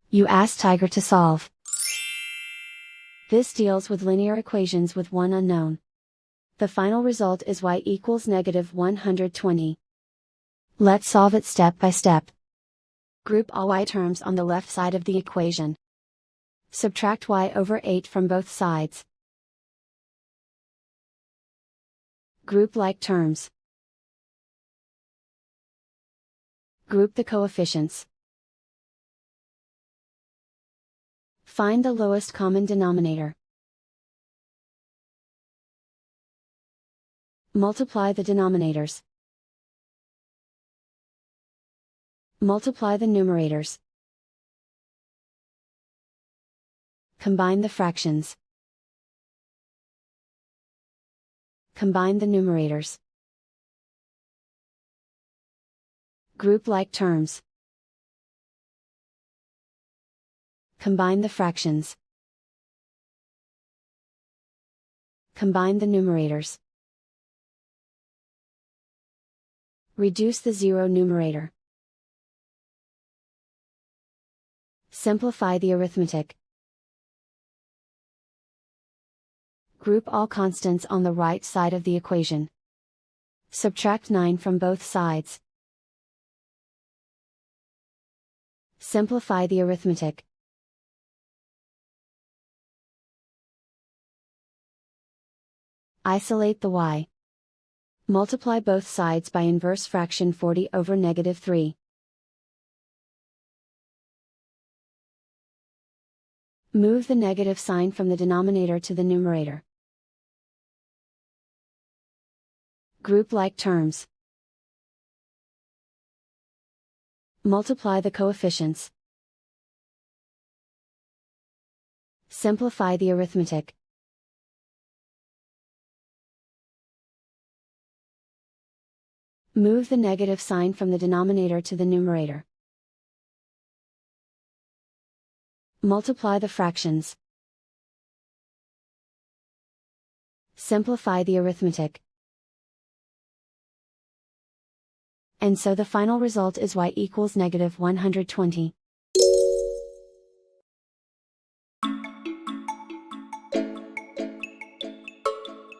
You ask Tiger to solve. This deals with linear equations with one unknown. The final result is y equals negative 120. Let's solve it step by step. Group all y terms on the left side of the equation. Subtract y over 8 from both sides. Group like terms. Group the coefficients. Find the lowest common denominator. Multiply the denominators. Multiply the numerators. Combine the fractions. Combine the numerators. Group like terms. Combine the fractions. Combine the numerators. Reduce the zero numerator. Simplify the arithmetic. Group all constants on the right side of the equation. Subtract 9 from both sides. Simplify the arithmetic. Isolate the y. Multiply both sides by inverse fraction 40 over negative 3. Move the negative sign from the denominator to the numerator. Group like terms. Multiply the coefficients. Simplify the arithmetic. Move the negative sign from the denominator to the numerator. Multiply the fractions. Simplify the arithmetic. And so the final result is y equals negative 120.